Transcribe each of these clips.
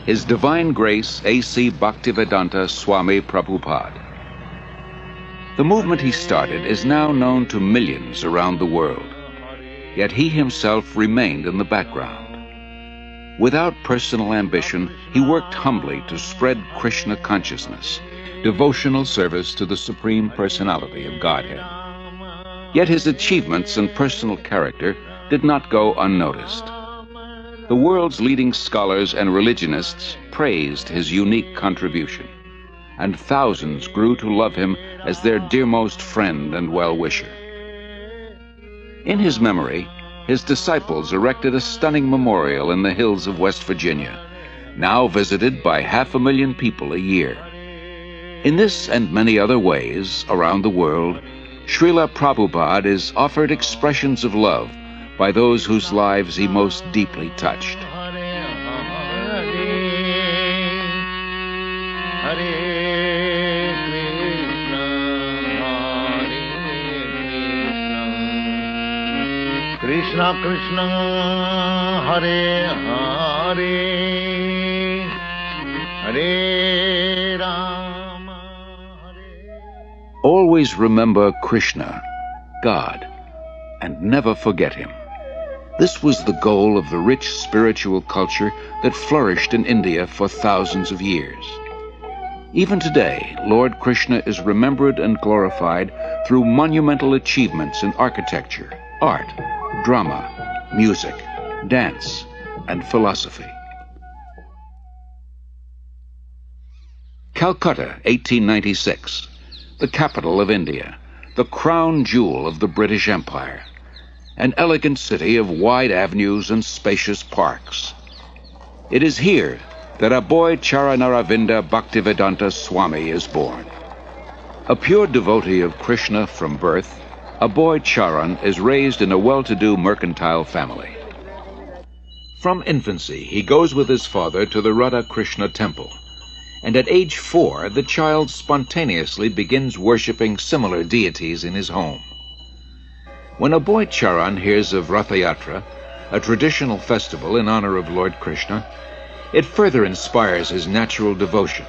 His Divine Grace A.C. Bhaktivedanta Swami Prabhupada. The movement he started is now known to millions around the world, yet he himself remained in the background. Without personal ambition, he worked humbly to spread Krishna consciousness, devotional service to the Supreme Personality of Godhead. Yet his achievements and personal character did not go unnoticed. The world's leading scholars and religionists praised his unique contribution, and thousands grew to love him as their dearmost friend and well-wisher. In his memory, his disciples erected a stunning memorial in the hills of West Virginia, now visited by 500,000 people a year. In this and many other ways around the world, Srila Prabhupada is offered expressions of love by those whose lives he most deeply touched. Krishna Krishna Hare Hare Hare Rama Hare. Always remember Krishna, God, and never forget him. This was the goal of the rich spiritual culture that flourished in India for thousands of years. Even today, Lord Krishna is remembered and glorified through monumental achievements in architecture, art, drama, music, dance, and philosophy. Calcutta, 1896, the capital of India, the crown jewel of the British Empire, an elegant city of wide avenues and spacious parks. It is here that Aboy Charanaravinda Bhaktivedanta Swami is born. A pure devotee of Krishna from birth, Aboy Charan is raised in a well-to-do mercantile family. From infancy, he goes with his father to the Radha Krishna temple, and at age 4, the child spontaneously begins worshipping similar deities in his home. When Aboy Charan hears of Ratha Yatra, a traditional festival in honor of Lord Krishna, it further inspires his natural devotion.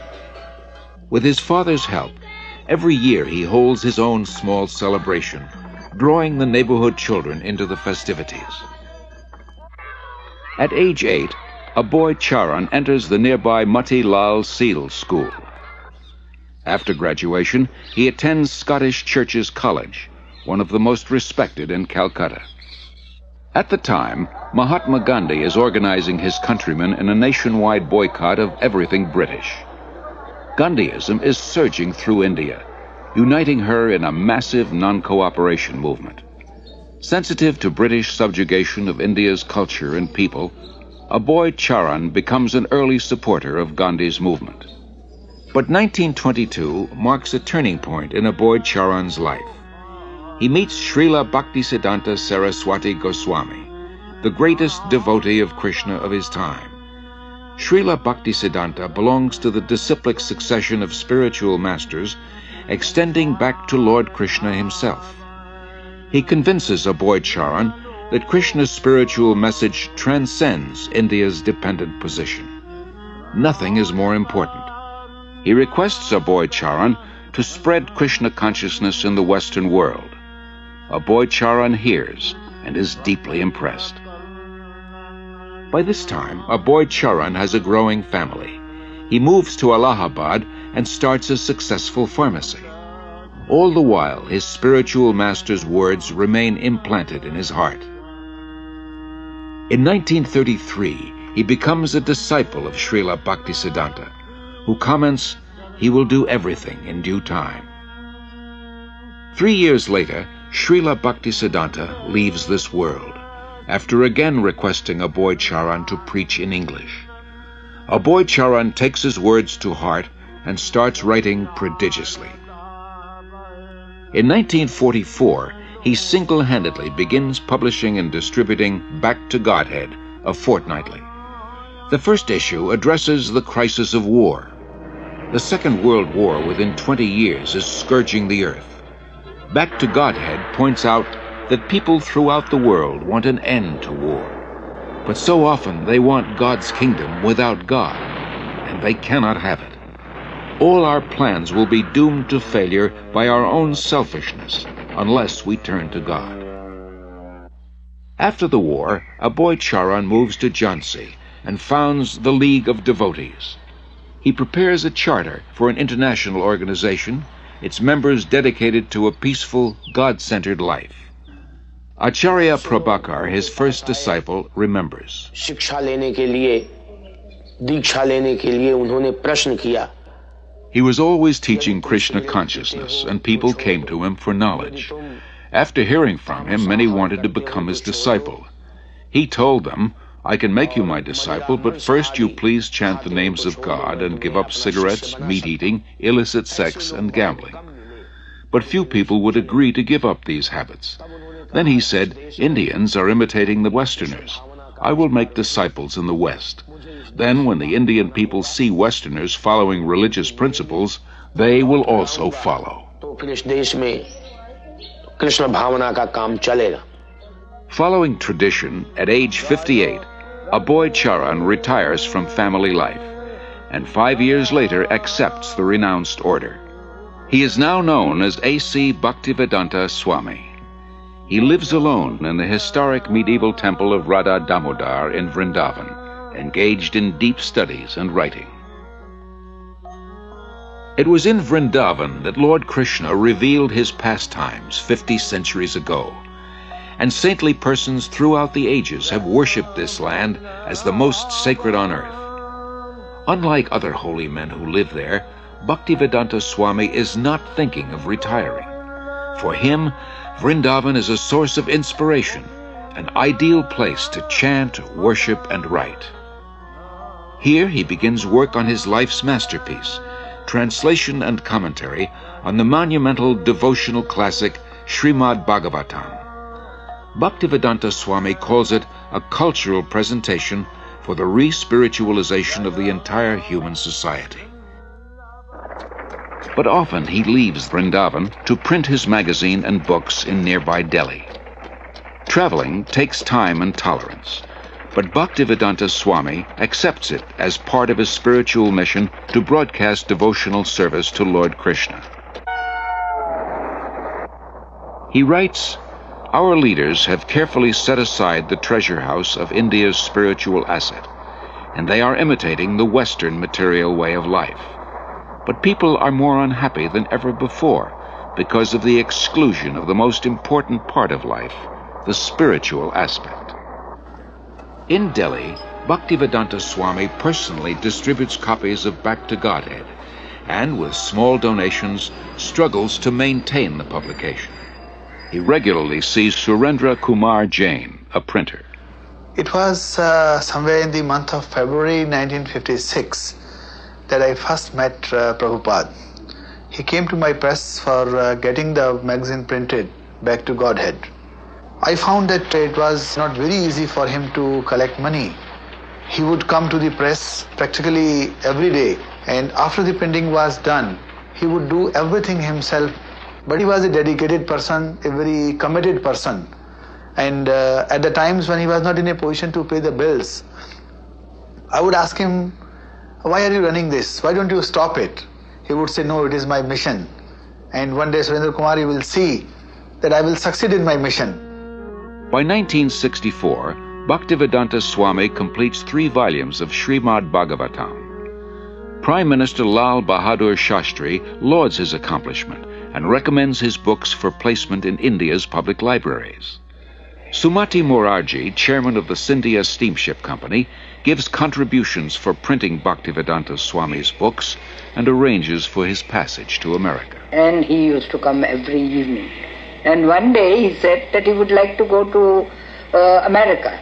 With his father's help, every year he holds his own small celebration, drawing the neighborhood children into the festivities. At age 8, Aboy Charan enters the nearby Mati Lal Seal School. After graduation, he attends Scottish Churches College, one of the most respected in Calcutta. At the time, Mahatma Gandhi is organizing his countrymen in a nationwide boycott of everything British. Gandhiism is surging through India, uniting her in a massive non-cooperation movement. Sensitive to British subjugation of India's culture and people, Aboy Charan becomes an early supporter of Gandhi's movement. But 1922 marks a turning point in Aboy Charan's life. He meets Srila Bhaktisiddhanta Saraswati Goswami, the greatest devotee of Krishna of his time. Srila Bhaktisiddhanta belongs to the disciplic succession of spiritual masters extending back to Lord Krishna himself. He convinces Aboy Charan that Krishna's spiritual message transcends India's dependent position. Nothing is more important. He requests Aboy Charan to spread Krishna consciousness in the Western world. Aboy Charan hears and is deeply impressed. By this time, Aboy Charan has a growing family. He moves to Allahabad and starts a successful pharmacy. All the while, his spiritual master's words remain implanted in his heart. In 1933, he becomes a disciple of Srila Bhaktisiddhanta, who comments, "He will do everything in due time." 3 years later, Srila Bhaktisiddhanta leaves this world, after again requesting Aboy Charan to preach in English. Aboy Charan takes his words to heart and starts writing prodigiously. In 1944, he single-handedly begins publishing and distributing Back to Godhead, a fortnightly. The first issue addresses the crisis of war. The Second World War within 20 years is scourging the earth. Back to Godhead points out that people throughout the world want an end to war. But so often they want God's kingdom without God. and they cannot have it. All our plans will be doomed to failure by our own selfishness unless we turn to God. After the war, a boy Charan moves to Jhansi and founds the League of Devotees. He prepares a charter for an international organization, its members dedicated to a peaceful, God-centered life. Acharya Prabhakar, his first disciple, remembers. शिक्षा लेने के लिए, दीक्षा लेने के लिए उन्होंने प्रश्न किया. He was always teaching Krishna consciousness, and people came to him for knowledge. After hearing from him, many wanted to become his disciple. He told them, I can make you my disciple, but first you please chant the names of God and give up cigarettes, meat-eating, illicit sex, and gambling. But few people would agree to give up these habits. Then he said, Indians are imitating the Westerners. I will make disciples in the West. Then when the Indian people see Westerners following religious principles, they will also follow. Following tradition, at age 58, a boy Charan retires from family life, and 5 years later accepts the renounced order. He is now known as A.C. Bhaktivedanta Swami. He lives alone in the historic medieval temple of Radha Damodar in Vrindavan, engaged in deep studies and writing. It was in Vrindavan that Lord Krishna revealed his pastimes 50 centuries ago, and saintly persons throughout the ages have worshipped this land as the most sacred on earth. Unlike other holy men who live there, Bhaktivedanta Swami is not thinking of retiring. For him, Vrindavan is a source of inspiration, an ideal place to chant, worship, and write. Here he begins work on his life's masterpiece, translation and commentary on the monumental devotional classic Srimad Bhagavatam. Bhaktivedanta Swami calls it a cultural presentation for the re-spiritualization of the entire human society. But often he leaves Vrindavan to print his magazine and books in nearby Delhi. Traveling takes time and tolerance, but Bhaktivedanta Swami accepts it as part of his spiritual mission to broadcast devotional service to Lord Krishna. He writes, Our leaders have carefully set aside the treasure house of India's spiritual asset, and they are imitating the Western material way of life. But people are more unhappy than ever before because of the exclusion of the most important part of life, the spiritual aspect. In Delhi, Bhaktivedanta Swami personally distributes copies of Back to Godhead, and with small donations struggles to maintain the publication. He regularly sees Surendra Kumar Jain, a printer. It was somewhere in the month of February 1956 that I first met Prabhupada. He came to my press for getting the magazine printed, Back to Godhead. I found that it was not very easy for him to collect money. He would come to the press practically every day, and after the printing was done, he would do everything himself. But he was a dedicated person, a very committed person. And at the times when he was not in a position to pay the bills, I would ask him, why are you running this? Why don't you stop it? He would say, no, it is my mission. And one day Surendra Kumar, you will see that I will succeed in my mission. By 1964, Bhaktivedanta Swami completes 3 volumes of Srimad Bhagavatam. Prime Minister Lal Bahadur Shastri lauds his accomplishment and recommends his books for placement in India's public libraries. Sumati Morarji, chairman of the Scindia Steamship Company, gives contributions for printing Bhaktivedanta Swami's books and arranges for his passage to America. And he used to come every evening. And one day he said that he would like to go to America.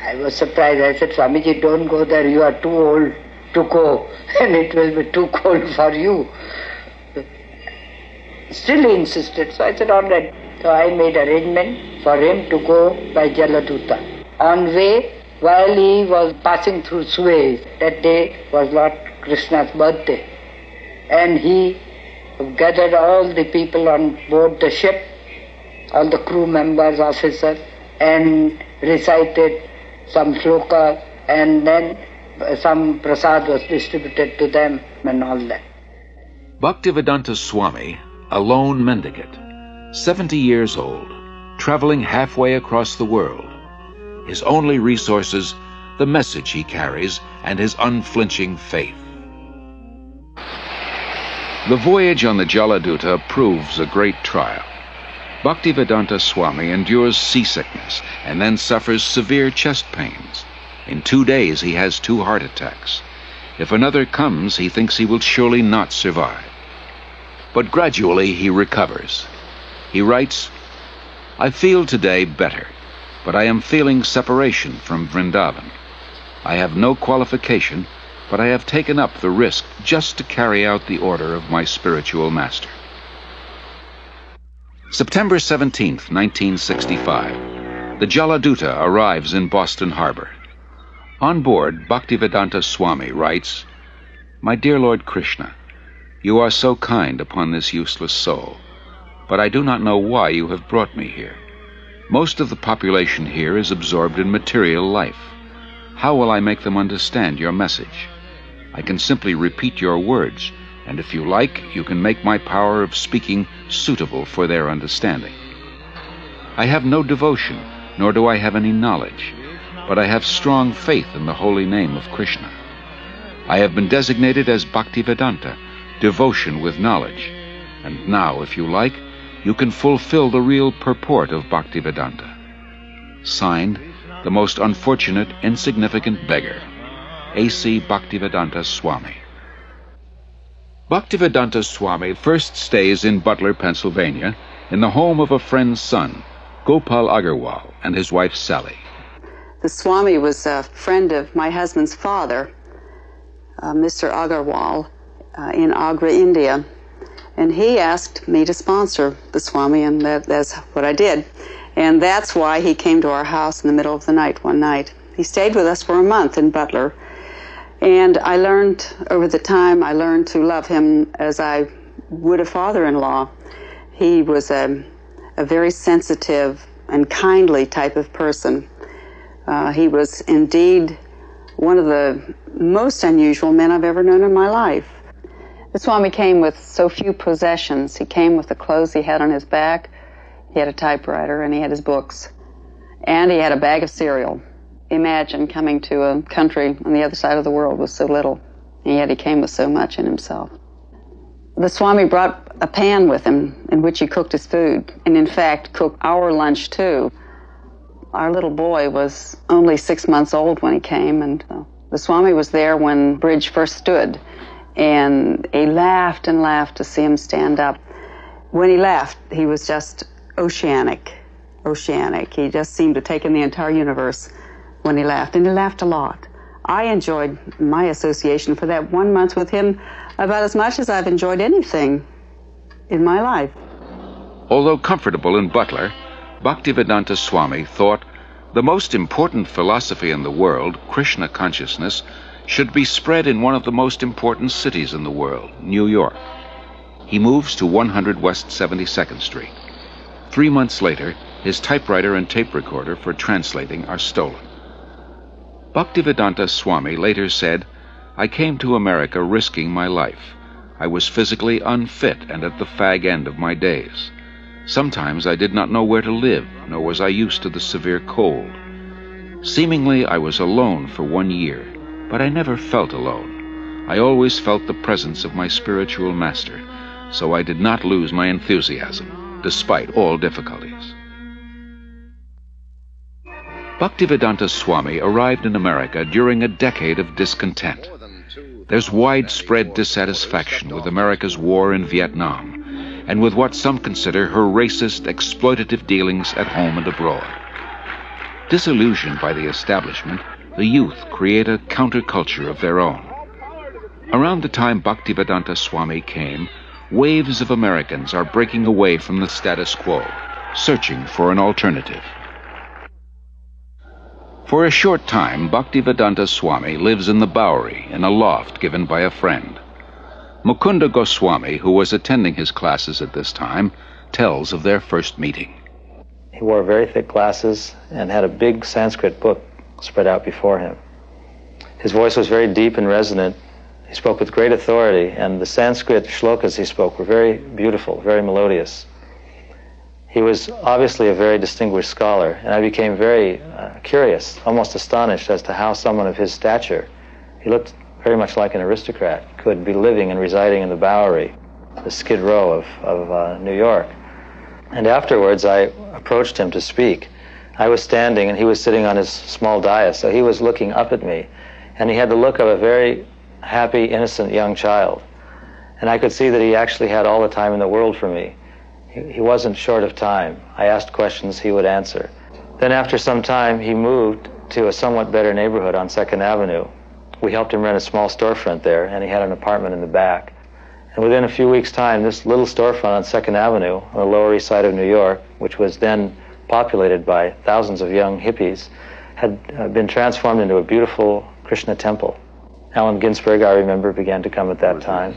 I was surprised. I said, Swamiji, don't go there. You are too old to go, and it will be too cold for you. Still he insisted. So I said, all right. So I made arrangement for him to go by Jaladuta. On way, while he was passing through Suez, that day was Lord Krishna's birthday. And he gathered all the people on board the ship, all the crew members, officers, and recited some shlokas, and then some prasad was distributed to them and all that. Bhaktivedanta Swami, a lone mendicant, 70 years old, traveling halfway across the world. His only resources, the message he carries and his unflinching faith. The voyage on the Jaladuta proves a great trial. Bhaktivedanta Swami endures seasickness and then suffers severe chest pains. In 2 days he has 2 heart attacks. If another comes, he thinks he will surely not survive. But gradually he recovers. He writes, "I feel today better, but I am feeling separation from Vrindavan. I have no qualification, but I have taken up the risk just to carry out the order of my spiritual master." September 17th, 1965. The Jaladuta arrives in Boston Harbor. On board, Bhaktivedanta Swami writes, "My dear Lord Krishna, you are so kind upon this useless soul, but I do not know why you have brought me here. Most of the population here is absorbed in material life. How will I make them understand your message? I can simply repeat your words, and if you like, you can make my power of speaking suitable for their understanding. I have no devotion, nor do I have any knowledge, but I have strong faith in the holy name of Krishna. I have been designated as Bhaktivedanta, devotion with knowledge, and now, if you like, you can fulfill the real purport of Bhaktivedanta. Signed, the most unfortunate, insignificant beggar, A.C. Bhaktivedanta Swami." Bhaktivedanta Swami first stays in Butler, Pennsylvania, in the home of a friend's son, Gopal Agarwal, and his wife Sally. The Swami was a friend of my husband's father, Mr. Agarwal, in Agra, India, and he asked me to sponsor the Swami, and that's what I did. And that's why he came to our house in the middle of the night one night. He stayed with us for a month in Butler, and I learned, over the time, I learned to love him as I would a father-in-law. He was a very sensitive and kindly type of person. He was indeed one of the most unusual men I've ever known in my life. The Swami came with so few possessions. He came with the clothes he had on his back. He had a typewriter, and he had his books. And he had a bag of cereal. Imagine coming to a country on the other side of the world with so little, and yet he came with so much in himself. The Swami brought a pan with him in which he cooked his food, and in fact cooked our lunch too. Our little boy was only 6 months old when he came, and the Swami was there when Bridge first stood, and he laughed and laughed to see him stand up. When he laughed, he was just oceanic. He just seemed to take in the entire universe when he laughed, and he laughed a lot. I enjoyed my association for that 1 month with him about as much as I've enjoyed anything in my life. Although comfortable in Butler, Bhaktivedanta Swami thought the most important philosophy in the world, Krishna consciousness, should be spread in one of the most important cities in the world, New York. He moves to 100 West 72nd Street. 3 months later, his typewriter and tape recorder for translating are stolen. Bhaktivedanta Swami later said, "I came to America risking my life. I was physically unfit and at the fag end of my days. Sometimes I did not know where to live, nor was I used to the severe cold. Seemingly I was alone for 1 year, but I never felt alone. I always felt the presence of my spiritual master, so I did not lose my enthusiasm, despite all difficulties." Bhaktivedanta Swami arrived in America during a decade of discontent. There's widespread dissatisfaction with America's war in Vietnam, and with what some consider her racist, exploitative dealings at home and abroad. Disillusioned by the establishment, the youth create a counterculture of their own. Around the time Bhaktivedanta Swami came, waves of Americans are breaking away from the status quo, searching for an alternative. For a short time, Bhaktivedanta Swami lives in the Bowery in a loft given by a friend. Mukunda Goswami, who was attending his classes at this time, tells of their first meeting. He wore very thick glasses and had a big Sanskrit book spread out before him. His voice was very deep and resonant. He spoke with great authority, and the Sanskrit shlokas he spoke were very beautiful, very melodious. He was obviously a very distinguished scholar, and I became very curious, almost astonished as to how someone of his stature, he looked very much like an aristocrat, could be living and residing in the Bowery, the Skid Row of New York. And afterwards I approached him to speak. I was standing and he was sitting on his small dais, so he was looking up at me, and he had the look of a very happy, innocent young child. And I could see that he actually had all the time in the world for me. He wasn't short of time. I asked questions, he would answer. Then after some time, he moved to a somewhat better neighborhood on 2nd Avenue. We helped him rent a small storefront there, and he had an apartment in the back. And within a few weeks' time, this little storefront on 2nd Avenue, on the Lower East Side of New York, which was then populated by thousands of young hippies, had been transformed into a beautiful Krishna temple. Allen Ginsberg, I remember, began to come at that time.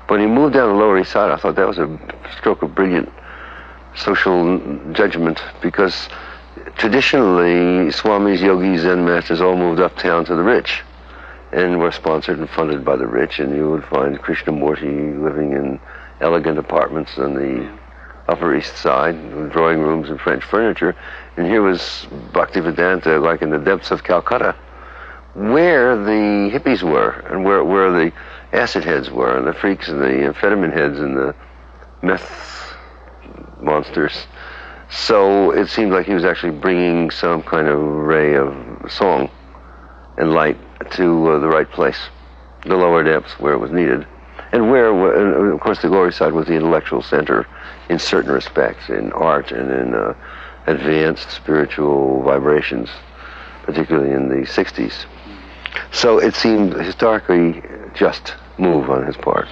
When he moved down the Lower East Side, I thought that was a stroke of brilliant social judgment, because traditionally, Swamis, yogis, Zen masters all moved uptown to the rich and were sponsored and funded by the rich, and you would find Krishnamurti living in elegant apartments on the Upper East Side, with drawing rooms and French furniture, and here was Bhaktivedanta, like in the depths of Calcutta, where the hippies were, and where the acid heads were, and the freaks, and the amphetamine heads, and the meth monsters. So it seemed like he was actually bringing some kind of ray of song and light to the right place, the lower depths where it was needed, and where, of course, the Lower Side was the intellectual center in certain respects, in art and in advanced spiritual vibrations, particularly in the 60s. So it seemed historically just move on his part.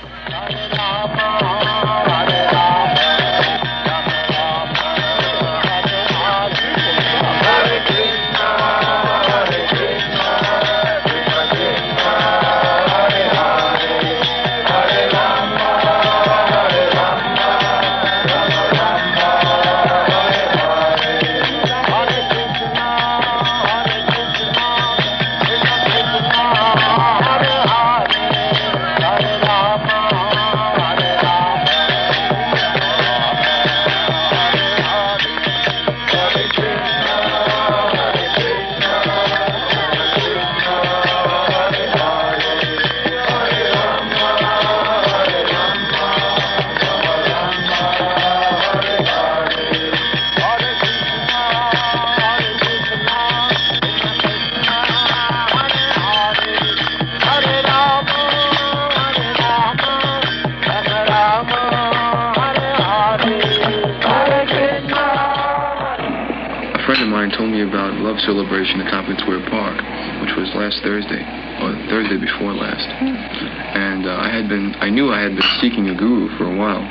Celebration at Tompkins Square Park, which was last Thursday, or Thursday before last. And I knew I had been seeking a guru for a while.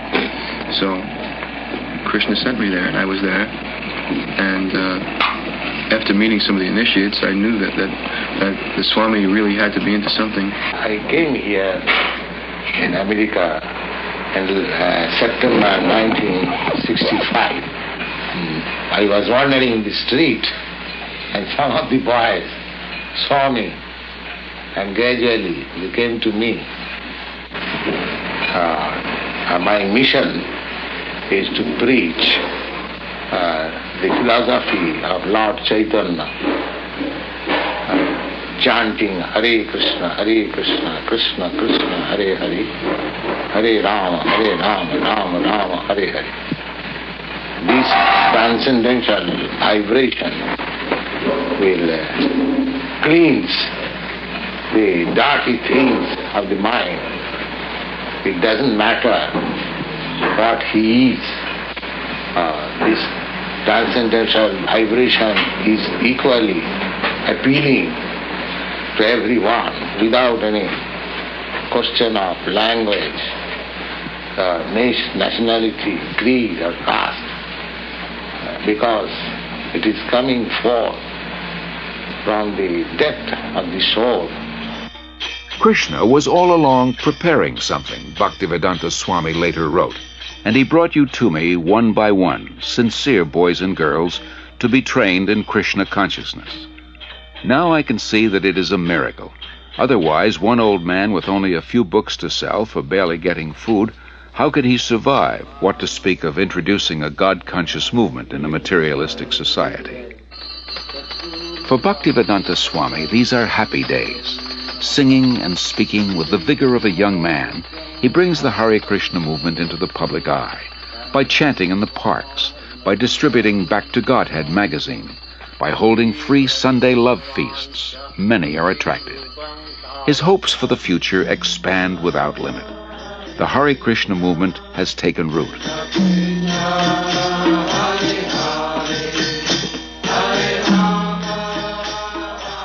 So Krishna sent me there, and I was there. And after meeting some of the initiates, I knew that the Swami really had to be into something. I came here in America in September 1965. I was wandering in the street, and some of the boys saw me, and gradually they came to me. My mission is to preach the philosophy of Lord Chaitanya, chanting Hare Krishna, Krishna Krishna, Hare Hare, Hare Rama, Rama Rama, Hare Hare. This transcendental vibration will cleanse the dirty things of the mind. It doesn't matter what he is. This transcendental vibration is equally appealing to everyone without any question of language, nationality, creed or caste, because it is coming forth from the depth of the soul. Krishna was all along preparing something, Bhaktivedanta Swami later wrote, and he brought you to me one by one, sincere boys and girls, to be trained in Krishna consciousness. Now I can see that it is a miracle. Otherwise, one old man with only a few books to sell for barely getting food, how could he survive, what to speak of introducing a God-conscious movement in a materialistic society? For Bhaktivedanta Swami, these are happy days. Singing and speaking with the vigor of a young man, he brings the Hare Krishna movement into the public eye, by chanting in the parks, by distributing Back to Godhead magazine, by holding free Sunday love feasts. Many are attracted. His hopes for the future expand without limit. The Hare Krishna movement has taken root.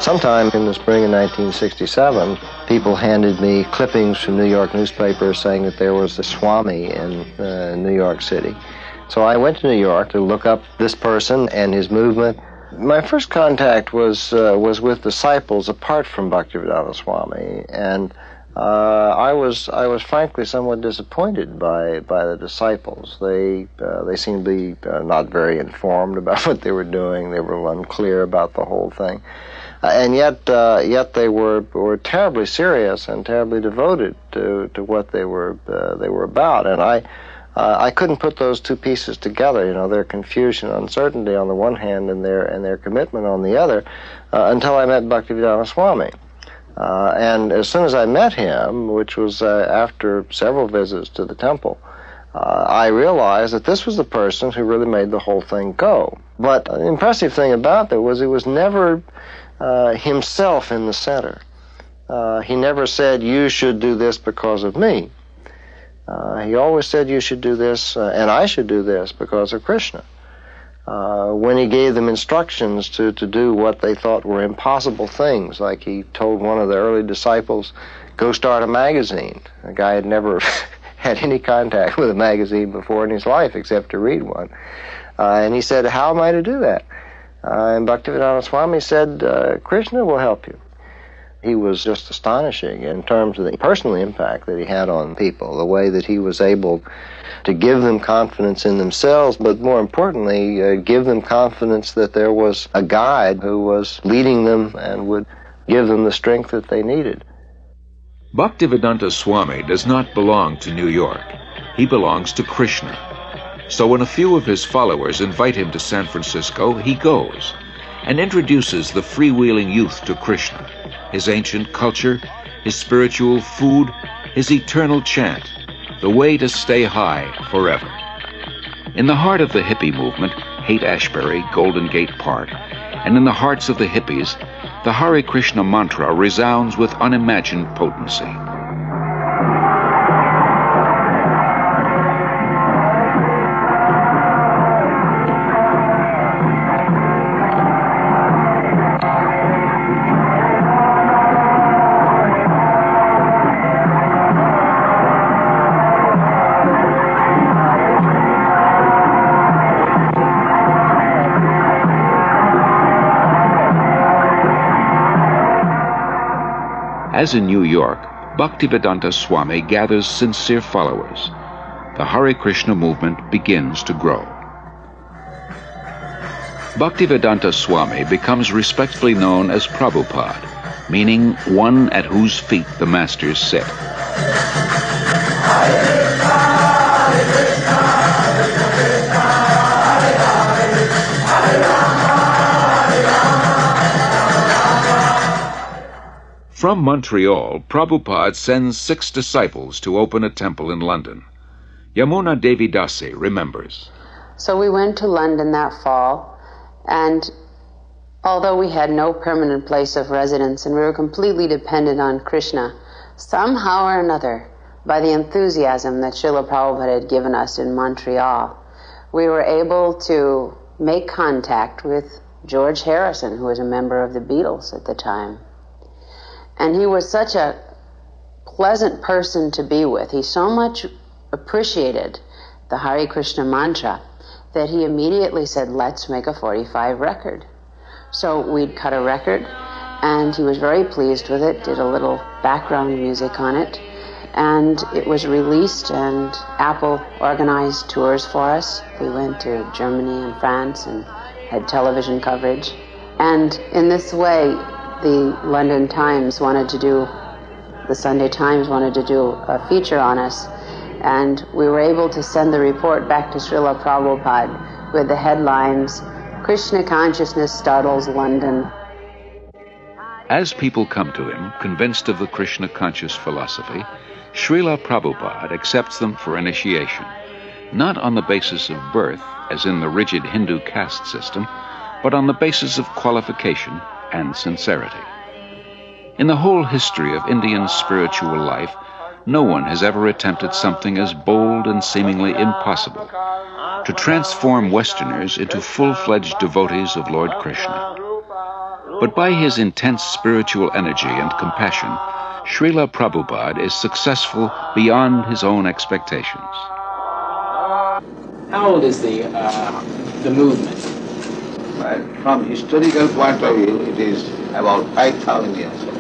Sometime in the spring of 1967, people handed me clippings from New York newspapers saying that there was a Swami in New York City. So I went to New York to look up this person and his movement. My first contact was with disciples apart from Bhaktivedanta Swami, and I was frankly somewhat disappointed by the disciples. They seemed to be not very informed about what they were doing. They were unclear about the whole thing, and yet they were terribly serious and terribly devoted to what they were about. And I couldn't put those two pieces together, you know, their confusion, uncertainty on the one hand, and their commitment on the other, until I met Bhaktivedanta Swami. And as soon as I met him, which was after several visits to the temple, I realized that this was the person who really made the whole thing go. But the impressive thing about that was he was never himself in the center. He never said, "You should do this because of me." He always said, "You should do this, and I should do this because of Krishna." When he gave them instructions to do what they thought were impossible things, like he told one of the early disciples, "Go start a magazine." The guy had never had any contact with a magazine before in his life except to read one. And he said, "How am I to do that?" And Bhaktivedanta Swami said, "Krishna will help you." He was just astonishing in terms of the personal impact that he had on people, the way that he was able to give them confidence in themselves, but more importantly, give them confidence that there was a guide who was leading them and would give them the strength that they needed. Bhaktivedanta Swami does not belong to New York. He belongs to Krishna. So when a few of his followers invite him to San Francisco, he goes and introduces the freewheeling youth to Krishna, his ancient culture, his spiritual food, his eternal chant, the way to stay high forever. In the heart of the hippie movement, Haight-Ashbury, Golden Gate Park, and in the hearts of the hippies, the Hare Krishna mantra resounds with unimagined potency. As in New York, Bhaktivedanta Swami gathers sincere followers. The Hare Krishna movement begins to grow. Bhaktivedanta Swami becomes respectfully known as Prabhupada, meaning one at whose feet the masters sit. From Montreal, Prabhupada sends 6 disciples to open a temple in London. Yamuna Devi Dasi remembers. So we went to London that fall, and although we had no permanent place of residence and we were completely dependent on Krishna, somehow or another, by the enthusiasm that Srila Prabhupada had given us in Montreal, we were able to make contact with George Harrison, who was a member of the Beatles at the time. And he was such a pleasant person to be with. He so much appreciated the Hare Krishna mantra that he immediately said, "Let's make a 45 record." So we'd cut a record, and he was very pleased with it, did a little background music on it, and it was released, and Apple organized tours for us. We went to Germany and France and had television coverage. And in this way, the London Times wanted to do, the Sunday Times wanted to do a feature on us. And we were able to send the report back to Srila Prabhupada with the headlines, Krishna Consciousness Startles London. As people come to him, convinced of the Krishna conscious philosophy, Srila Prabhupada accepts them for initiation, not on the basis of birth, as in the rigid Hindu caste system, but on the basis of qualification and sincerity. In the whole history of Indian spiritual life, no one has ever attempted something as bold and seemingly impossible, to transform Westerners into full-fledged devotees of Lord Krishna. But by his intense spiritual energy and compassion, Srila Prabhupada is successful beyond his own expectations. How old is the movement? Well, from historical point of view, it is about 5,000 years old.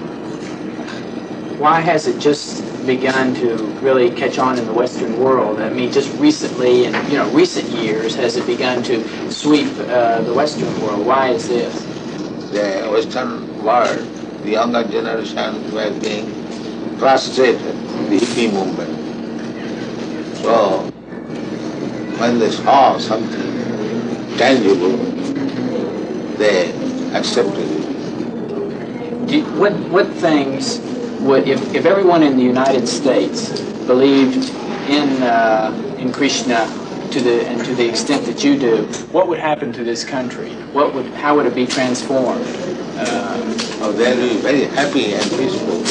Why has it just begun to really catch on in the Western world? I mean, just recently, in recent years, has it begun to sweep the Western world? Why is this? The Western world, the younger generation were being frustrated with the hippie movement. So, when they saw something tangible, they accepted it. What things would, if everyone in the United States believed in Krishna to the extent that you do, what would happen to this country? How would it be transformed? They'll be very happy and peaceful.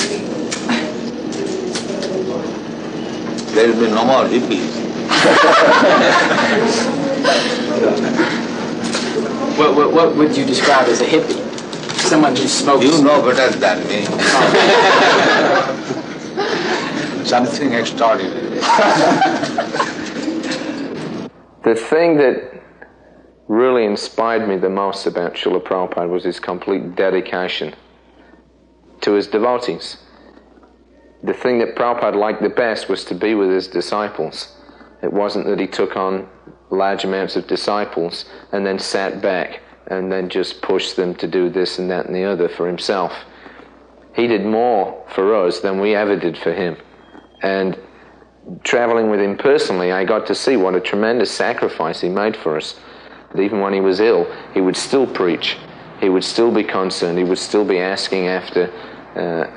There will be no more hippies. What would you describe as a hippie? Someone who smokes. You know better than me. Something extraordinary. The thing that really inspired me the most about Srila Prabhupada was his complete dedication to his devotees. The thing that Prabhupada liked the best was to be with his disciples. It wasn't that he took on large amounts of disciples and then sat back and then just pushed them to do this and that and the other for himself. He did more for us than we ever did for him. And traveling with him personally, I got to see what a tremendous sacrifice he made for us. That even when he was ill, he would still preach. He would still be concerned. He would still be asking after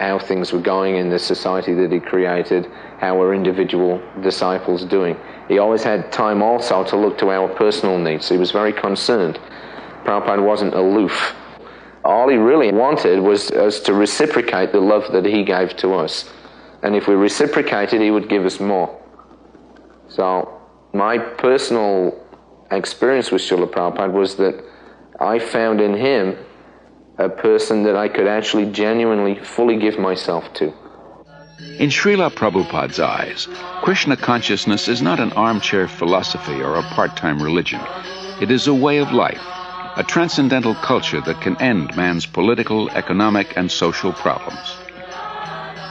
how things were going in the society that he created, how were individual disciples doing. He always had time also to look to our personal needs. He was very concerned. Prabhupada wasn't aloof. All he really wanted was us to reciprocate the love that he gave to us. And if we reciprocated, he would give us more. So my personal experience with Srila Prabhupada was that I found in him a person that I could actually genuinely, fully give myself to. In Srila Prabhupada's eyes, Krishna consciousness is not an armchair philosophy or a part-time religion. It is a way of life, a transcendental culture that can end man's political, economic, and social problems.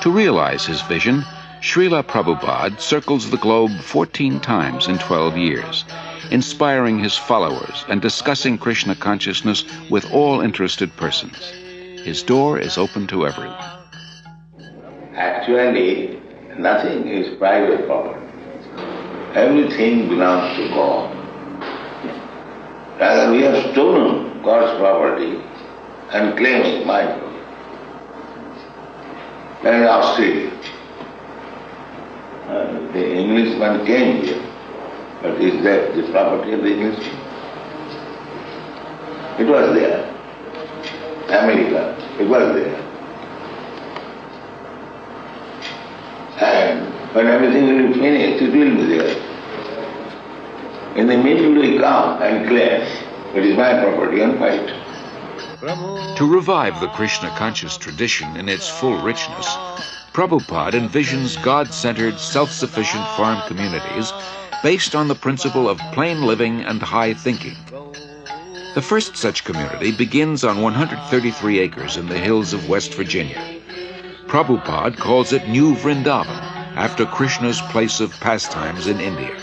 To realize his vision, Srila Prabhupada circles the globe 14 times in 12 years, inspiring his followers and discussing Krishna consciousness with all interested persons. His door is open to everyone. Actually, nothing is private property. Everything belongs to God. Rather, we have stolen God's property and claiming my property. That is Australia. The Englishman came here, but is that the property of the Englishman? It was there. America, it was there. And when everything will be finished, it will be there. In the middle we come and claim, it is my property, and fight. To revive the Krishna conscious tradition in its full richness, Prabhupada envisions God-centered, self-sufficient farm communities based on the principle of plain living and high thinking. The first such community begins on 133 acres in the hills of West Virginia. Prabhupada calls it New Vrindavan, after Krishna's place of pastimes in India.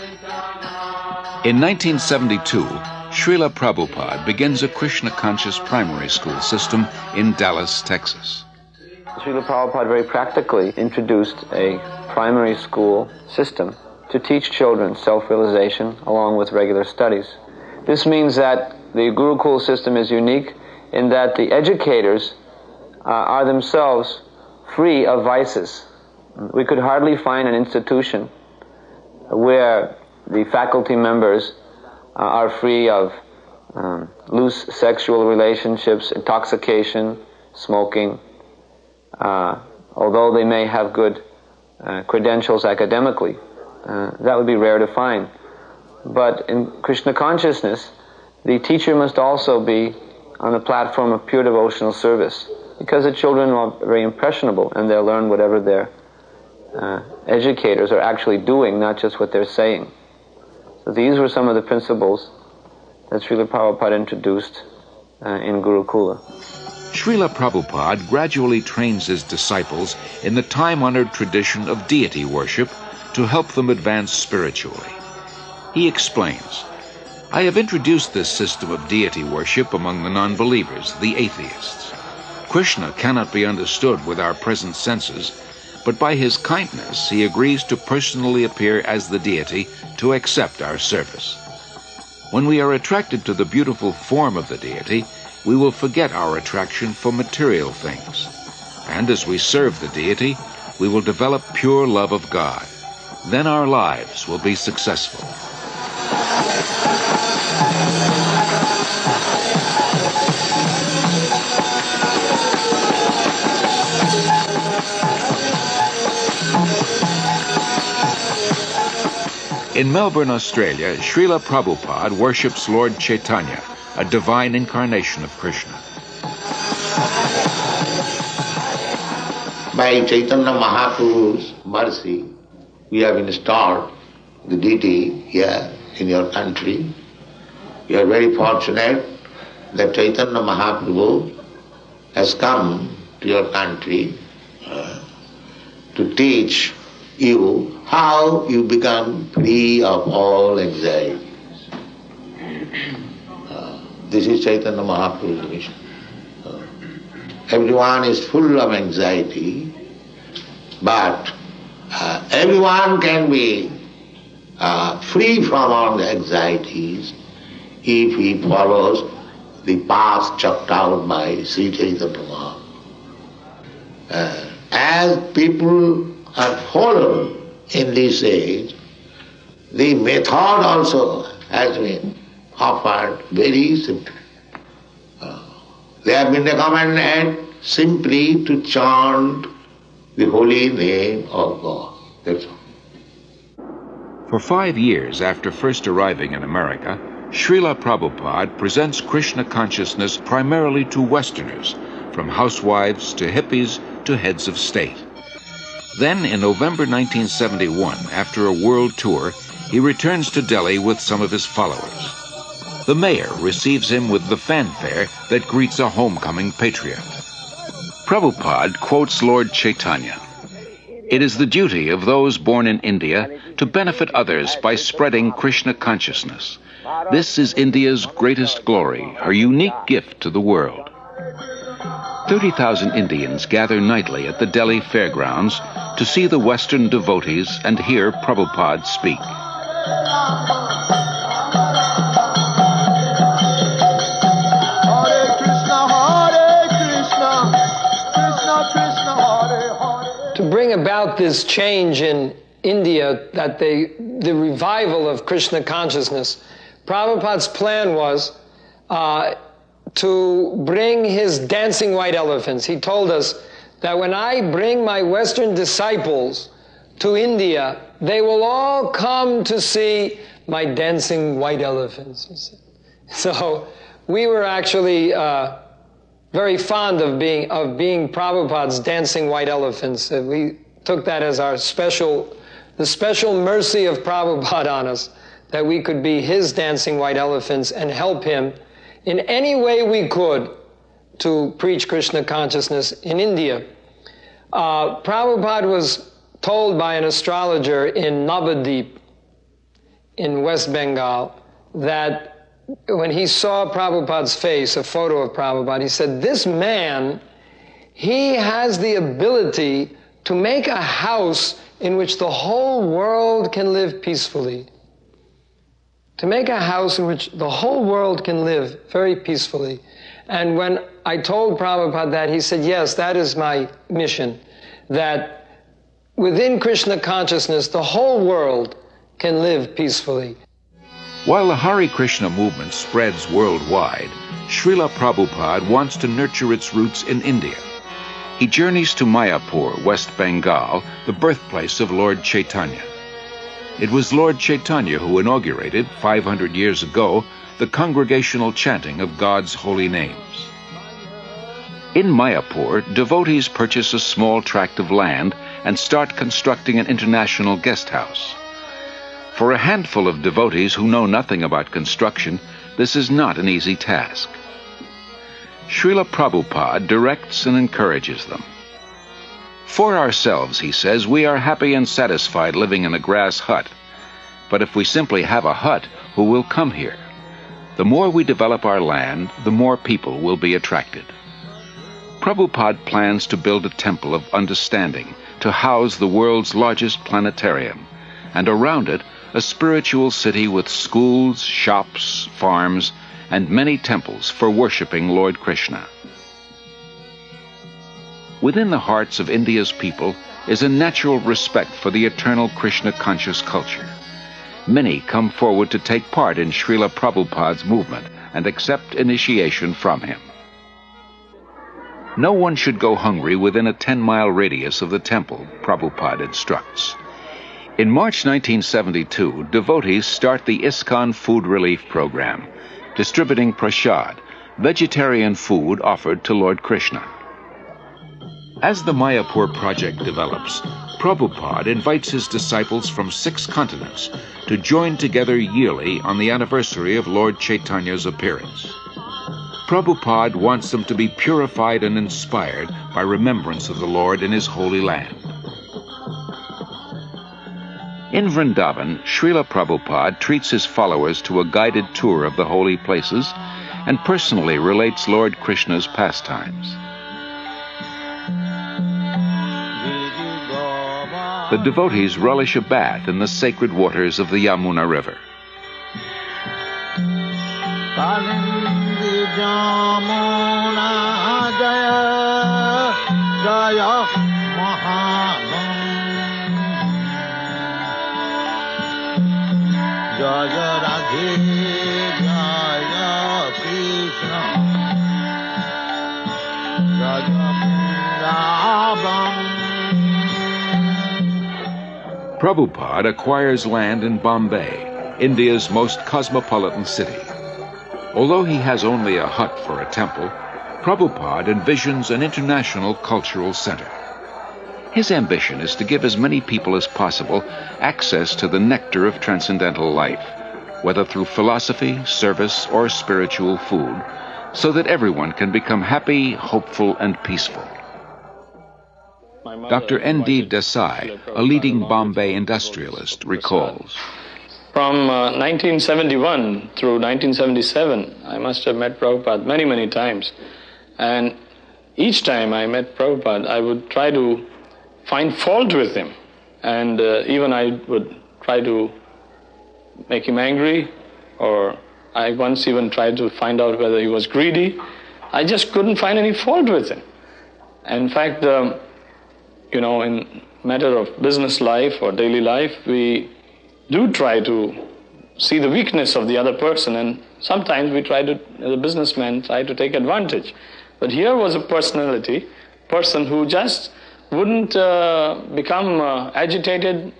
In 1972, Srila Prabhupada begins a Krishna-conscious primary school system in Dallas, Texas. Srila Prabhupada very practically introduced a primary school system to teach children self-realization along with regular studies. This means that the Gurukul system is unique in that the educators are themselves free of vices. We could hardly find an institution where the faculty members are free of loose sexual relationships, intoxication, smoking, although they may have good credentials academically. That would be rare to find. But in Krishna consciousness, the teacher must also be on the platform of pure devotional service, because the children are very impressionable and they'll learn whatever their educators are actually doing, not just what they're saying. So these were some of the principles that Srila Prabhupada introduced in Gurukula. Srila Prabhupada gradually trains his disciples in the time-honored tradition of deity worship to help them advance spiritually. He explains, "I have introduced this system of deity worship among the non-believers, the atheists. Krishna cannot be understood with our present senses, but by his kindness he agrees to personally appear as the deity to accept our service. When we are attracted to the beautiful form of the deity, we will forget our attraction for material things. And as we serve the deity, we will develop pure love of God. Then our lives will be successful." In Melbourne, Australia, Srila Prabhupada worships Lord Chaitanya, a divine incarnation of Krishna. By Chaitanya Mahaprabhu's mercy, we have installed the deity here in your country. We are very fortunate that Chaitanya Mahaprabhu has come to your country to teach you how you become free of all anxieties. This is Chaitanya Mahaprabhu's mission. Everyone is full of anxiety, but everyone can be free from all the anxieties if he follows the path chalked out by Sri Chaitanya Mahaprabhu. As people are fallen in this age, the method also has been offered very simply. They have been recommended simply to chant the holy name of God. That's all. For 5 years after first arriving in America, Srila Prabhupada presents Krishna consciousness primarily to Westerners, from housewives to hippies to heads of state. Then, in November 1971, after a world tour, he returns to Delhi with some of his followers. The mayor receives him with the fanfare that greets a homecoming patriot. Prabhupada quotes Lord Chaitanya, "It is the duty of those born in India to benefit others by spreading Krishna consciousness. This is India's greatest glory, her unique gift to the world." 30,000 Indians gather nightly at the Delhi fairgrounds to see the Western devotees and hear Prabhupada speak. To bring about this change in India, that the revival of Krishna consciousness, Prabhupada's plan was to bring his dancing white elephants. He told us that when I bring my Western disciples to India, they will all come to see my dancing white elephants, he said. So we were actually very fond of being Prabhupada's dancing white elephants. We took that as the special mercy of Prabhupada on us, that we could be his dancing white elephants and help him in any way we could to preach Krishna consciousness in India. Prabhupada was told by an astrologer in Navadip in West Bengal that when he saw Prabhupada's face, a photo of Prabhupada, he said, this man, he has the ability to make a house in which the whole world can live peacefully. To make a house in which the whole world can live very peacefully. And when I told Prabhupada that, he said, yes, that is my mission, that within Krishna consciousness, the whole world can live peacefully. While the Hare Krishna movement spreads worldwide, Srila Prabhupada wants to nurture its roots in India. He journeys to Mayapur, West Bengal, the birthplace of Lord Chaitanya. It was Lord Chaitanya who inaugurated, 500 years ago, the congregational chanting of God's holy names. In Mayapur, devotees purchase a small tract of land and start constructing an international guest house. For a handful of devotees who know nothing about construction, this is not an easy task. Srila Prabhupada directs and encourages them. For ourselves, he says, we are happy and satisfied living in a grass hut. But if we simply have a hut, who will come here? The more we develop our land, the more people will be attracted. Prabhupada plans to build a temple of understanding to house the world's largest planetarium, and around it, a spiritual city with schools, shops, farms, and many temples for worshipping Lord Krishna. Within the hearts of India's people is a natural respect for the eternal Krishna-conscious culture. Many come forward to take part in Srila Prabhupada's movement and accept initiation from him. No one should go hungry within a 10-mile radius of the temple, Prabhupada instructs. In March 1972, devotees start the ISKCON Food Relief Program, distributing prasad, vegetarian food offered to Lord Krishna. As the Mayapur project develops, Prabhupada invites his disciples from 6 continents to join together yearly on the anniversary of Lord Chaitanya's appearance. Prabhupada wants them to be purified and inspired by remembrance of the Lord in his holy land. In Vrindavan, Srila Prabhupada treats his followers to a guided tour of the holy places and personally relates Lord Krishna's pastimes. The devotees relish a bath in the sacred waters of the Yamuna River. Prabhupada acquires land in Bombay, India's most cosmopolitan city. Although he has only a hut for a temple, Prabhupada envisions an international cultural center. His ambition is to give as many people as possible access to the nectar of transcendental life, whether through philosophy, service, or spiritual food, so that everyone can become happy, hopeful, and peaceful. Dr. N.D. Desai, a leading Bombay industrialist, recalls. From 1971 through 1977, I must have met Prabhupada many, many times. And each time I met Prabhupada, I would try to find fault with him. And even I would try to make him angry, or I once even tried to find out whether he was greedy. I just couldn't find any fault with him. In fact, in matter of business life or daily life, we do try to see the weakness of the other person, and sometimes we try to, as a businessman, try to take advantage. But here was a person who just wouldn't become agitated.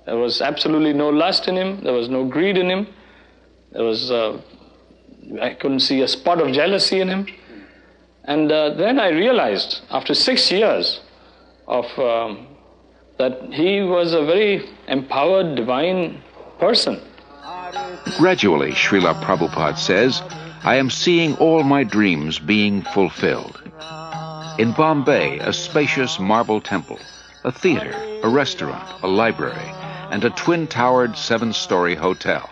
There was absolutely no lust in him. There was no greed in him. There was, I couldn't see a spot of jealousy in him. And then I realized, after 6 years of that he was a very empowered, divine person. Gradually, Srila Prabhupada says, I am seeing all my dreams being fulfilled. In Bombay, a spacious marble temple, a theater, a restaurant, a library, and a twin-towered 7-story hotel.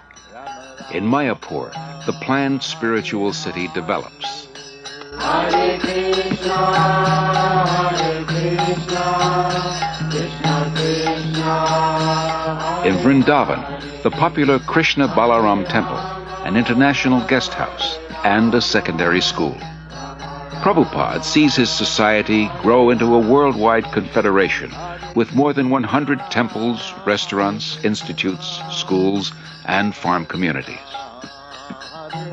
In Mayapur, the planned spiritual city develops. Hare Krishna, Krishna Krishna. In Vrindavan, the popular Krishna Balaram Temple, an international guest house, and a secondary school. Prabhupada sees his society grow into a worldwide confederation with more than 100 temples, restaurants, institutes, schools, and farm communities.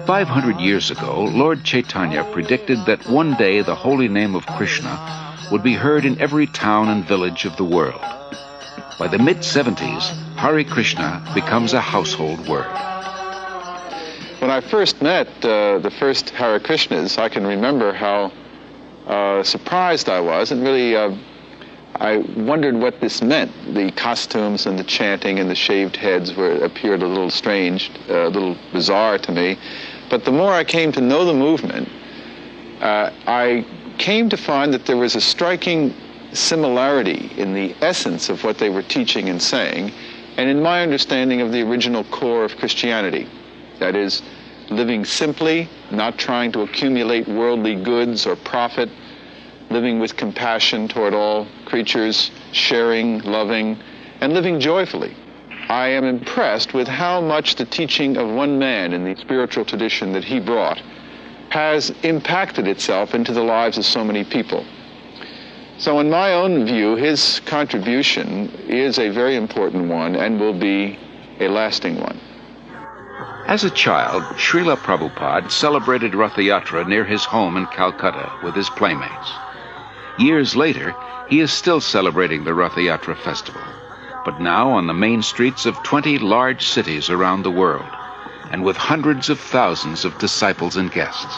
500 years ago, Lord Chaitanya predicted that one day the holy name of Krishna would be heard in every town and village of the world. By the mid-70s, Hare Krishna becomes a household word. When I first met the first Hare Krishnas, I can remember how surprised I was, and really I wondered what this meant. The costumes and the chanting and the shaved heads appeared a little strange, a little bizarre to me. But the more I came to know the movement, I came to find that there was a striking similarity in the essence of what they were teaching and saying, and in my understanding of the original core of Christianity. That is, living simply, not trying to accumulate worldly goods or profit, living with compassion toward all creatures, sharing, loving, and living joyfully. I am impressed with how much the teaching of one man in the spiritual tradition that he brought has impacted itself into the lives of so many people. So in my own view, his contribution is a very important one and will be a lasting one. As a child, Srila Prabhupada celebrated Rath Yatra near his home in Calcutta with his playmates. Years later, he is still celebrating the Rath Yatra festival, but now on the main streets of 20 large cities around the world, and with hundreds of thousands of disciples and guests.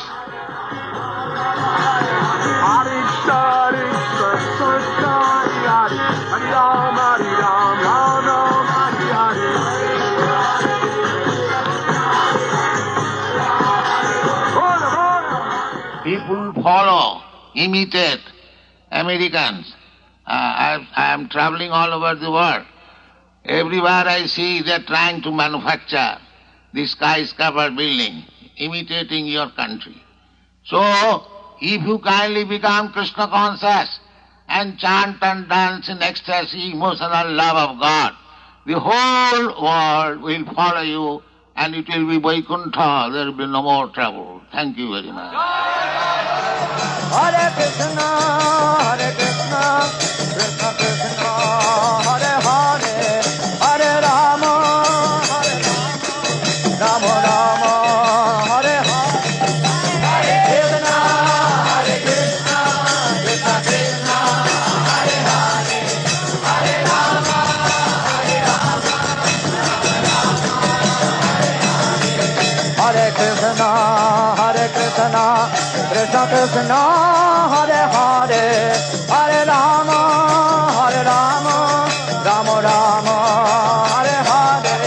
People follow, imitate Americans. I am traveling all over the world. Everywhere I see they're trying to manufacture the skyscraper building, imitating your country. So, if you kindly become Krishna conscious and chant and dance in ecstasy, emotional love of God, the whole world will follow you and it will be Vaikuntha. There will be no more trouble. Thank you very much. Hare Krishna, Krishna Krishna, Hare Hare, Hare Rama, Rama Rama, Hare Hare. Hare Krishna, Krishna Krishna, Hare Hare, Hare Rama, Hare Krishna, Krishna Krishna, Hare Hare, Hare Rama, Rama Rama, Hare Hare.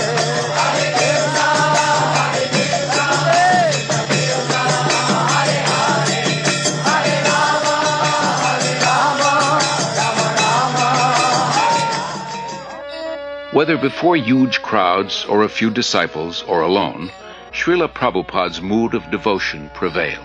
Hare Krishna, Krishna Krishna, Hare Hare, Hare Rama, Rama Rama. Whether before huge crowds or a few disciples or alone, Srila Prabhupada's mood of devotion prevails.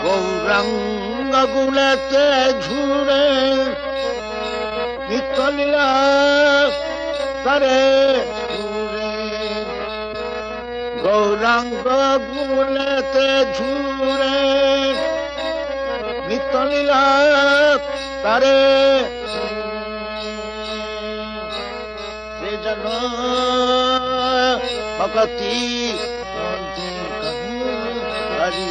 Gauranga gulate jhure Nitolila tare jhure Gauranga gulate jhure Nitolila tare Rejana Bhakati Hari.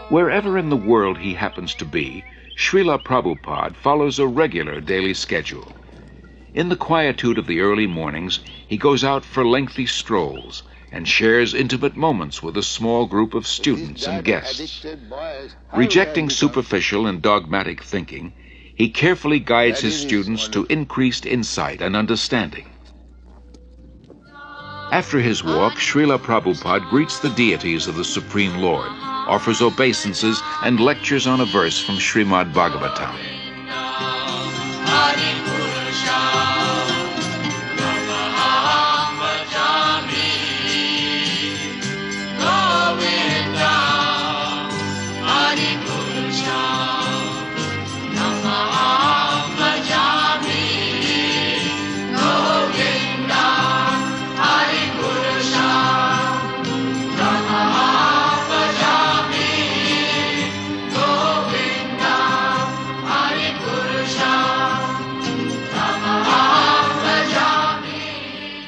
Wherever in the world he happens to be, Srila Prabhupada follows a regular daily schedule. In the quietude of the early mornings, he goes out for lengthy strolls and shares intimate moments with a small group of students and guests. Rejecting superficial and dogmatic thinking, he carefully guides his students to increased insight and understanding. After his walk, Srila Prabhupada greets the deities of the Supreme Lord, offers obeisances, and lectures on a verse from Srimad Bhagavatam.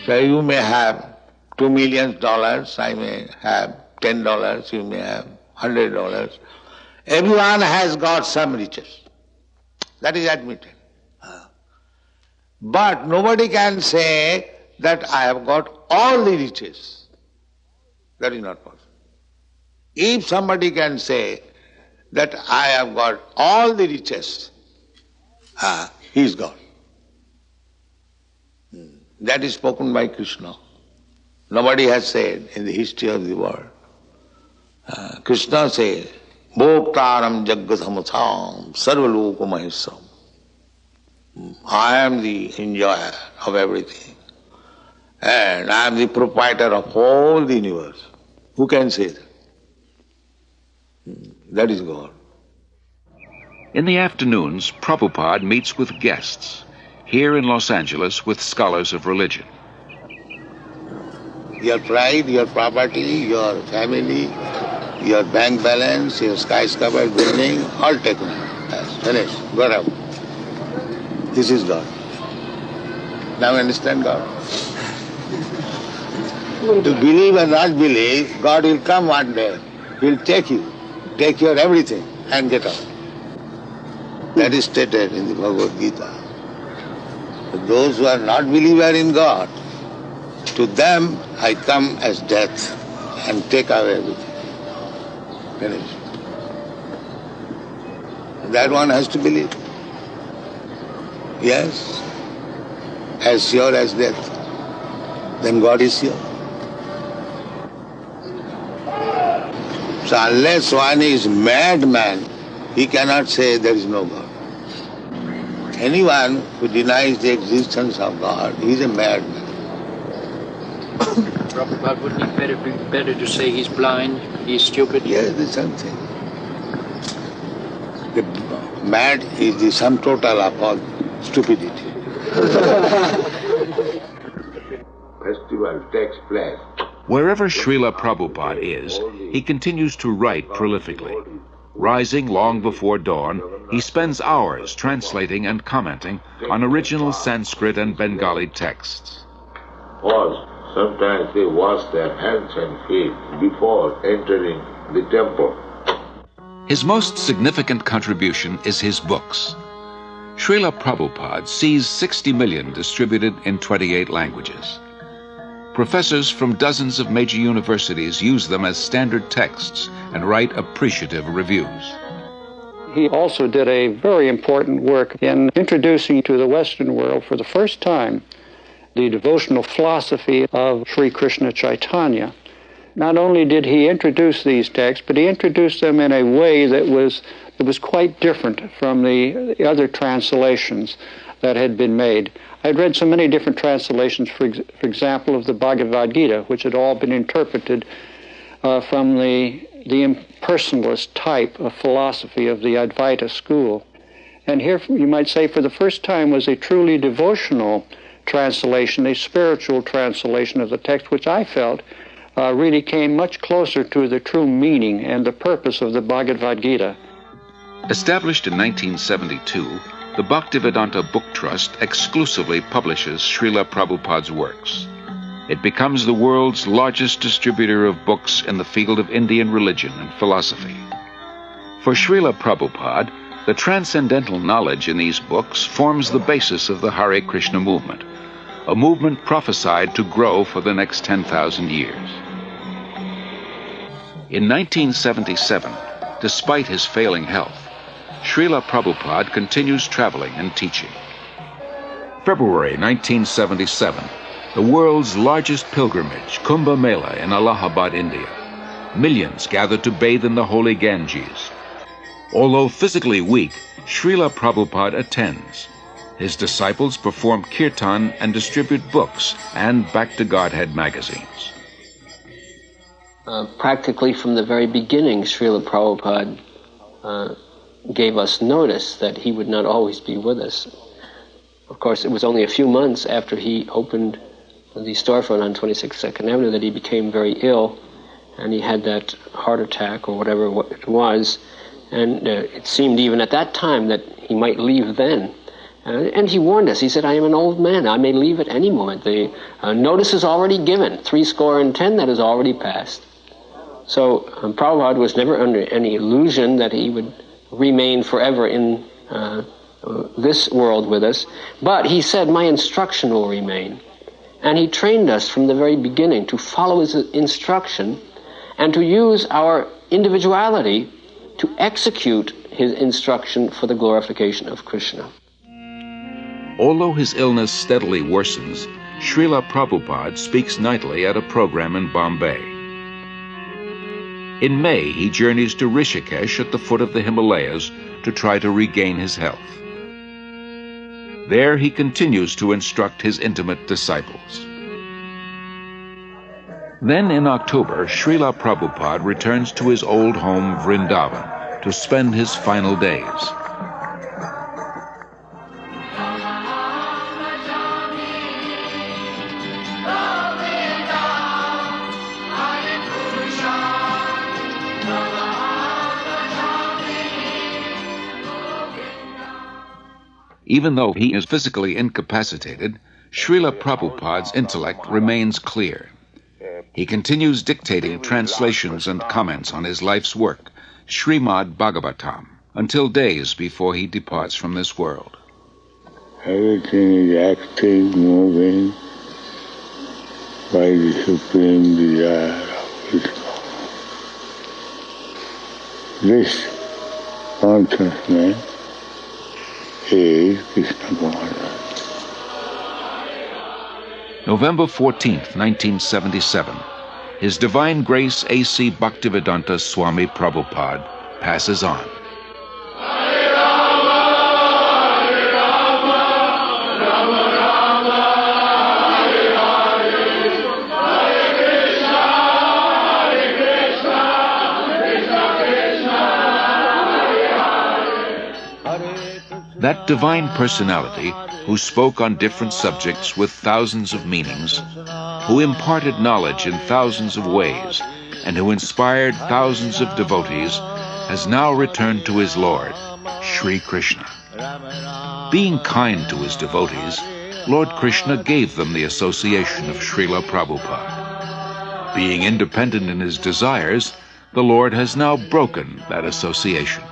So you may have $2 million, I may have $10, you may have $100. Everyone has got some riches. That is admitted. But nobody can say that I have got all the riches. That is not possible. If somebody can say that I have got all the riches, he is God. That is spoken by Krishna. Nobody has said in the history of the world. Krishna says, Bhoktaram Jaggathamutham Sarvaloka Mahesam. I am the enjoyer of everything. And I am the proprietor of all the universe. Who can say that? That is God. In the afternoons, Prabhupada meets with guests. Here in Los Angeles with scholars of religion. Your pride, your property, your family, your bank balance, your skyscraper building, all taken. Finished. Got out. This is God. Now understand God. To believe or not believe, God will come one day. He'll take you, take your everything and get out. That is stated in the Bhagavad Gita. Those who are not believers in God, to them I come as death and take away everything. Finished. That one has to believe. Yes, as sure as death. Then God is here. So unless one is madman, he cannot say there is no God. Anyone who denies the existence of God is a madman. Prabhupada, wouldn't it be better to say he's blind, he's stupid? Yes, the same thing. The mad is the sum total of all stupidity. Festival takes place. Wherever Srila Prabhupada is, he continues to write prolifically. Rising long before dawn, he spends hours translating and commenting on original Sanskrit and Bengali texts. Or sometimes they wash their hands and feet before entering the temple. His most significant contribution is his books. Srila Prabhupada sees 60 million distributed in 28 languages. Professors from dozens of major universities use them as standard texts and write appreciative reviews. He also did a very important work in introducing to the Western world for the first time the devotional philosophy of Sri Krishna Chaitanya. Not only did he introduce these texts, but he introduced them in a way that was quite different from the other translations that had been made. I'd read so many different translations, for example, of the Bhagavad Gita, which had all been interpreted from the impersonalist type of philosophy of the Advaita school. And here, you might say, for the first time was a truly devotional translation, a spiritual translation of the text, which I felt really came much closer to the true meaning and the purpose of the Bhagavad Gita. Established in 1972, the Bhaktivedanta Book Trust exclusively publishes Srila Prabhupada's works. It becomes the world's largest distributor of books in the field of Indian religion and philosophy. For Srila Prabhupada, The transcendental knowledge in these books forms the basis of the Hare Krishna movement, a movement prophesied to grow for the next 10,000 years. In 1977, despite his failing health, Srila Prabhupada continues traveling and teaching. February 1977, the world's largest pilgrimage, Kumbh Mela in Allahabad, India. Millions gathered to bathe in the holy Ganges. Although physically weak, Srila Prabhupada attends. His disciples perform kirtan and distribute books and Back to Godhead magazines. Practically from the very beginning, Srila Prabhupada gave us notice that he would not always be with us. Of course, it was only a few months after he opened the storefront on 26th 2nd Avenue that he became very ill, and he had that heart attack or whatever it was, and it seemed even at that time that he might leave then. And he warned us. He said, I am an old man. I may leave at any moment. The notice is already given. 70 that has already passed. So Prabhupada was never under any illusion that he would remain forever in this world with us. But he said, my instruction will remain. And he trained us from the very beginning to follow his instruction and to use our individuality to execute his instruction for the glorification of Krishna. Although his illness steadily worsens, Srila Prabhupada speaks nightly at a program in Bombay. In May, he journeys to Rishikesh at the foot of the Himalayas to try to regain his health. There he continues to instruct his intimate disciples. Then in October, Srila Prabhupada returns to his old home Vrindavan to spend his final days. Even though he is physically incapacitated, Srila Prabhupada's intellect remains clear. He continues dictating translations and comments on his life's work, Srimad Bhagavatam, until days before he departs from this world. Everything is active, moving by the supreme desire of Krishna. This consciousness is Krishna consciousness. November 14th, 1977, His Divine Grace A.C. Bhaktivedanta Swami Prabhupada passes on. That divine personality who spoke on different subjects with thousands of meanings, who imparted knowledge in thousands of ways, and who inspired thousands of devotees, has now returned to his Lord, Sri Krishna. Being kind to his devotees, Lord Krishna gave them the association of Srila Prabhupada. Being independent in his desires, the Lord has now broken that association.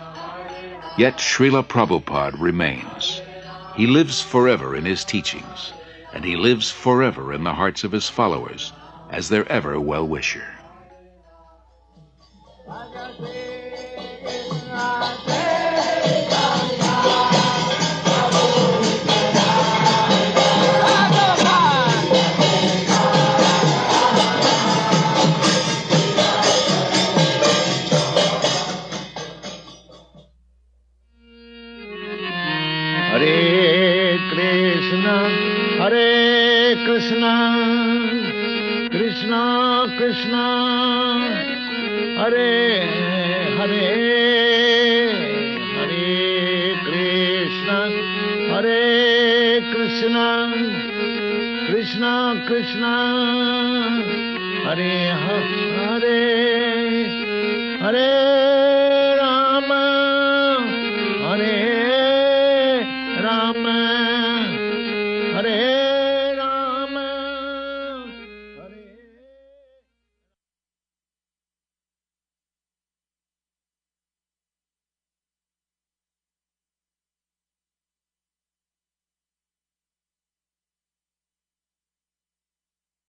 Yet Srila Prabhupada remains. He lives forever in his teachings, and he lives forever in the hearts of his followers as their ever well-wisher. Hare Krishna, Krishna Krishna, Hare Hare, Hare Krishna, Hare Krishna, Krishna Krishna, Hare Hare, Hare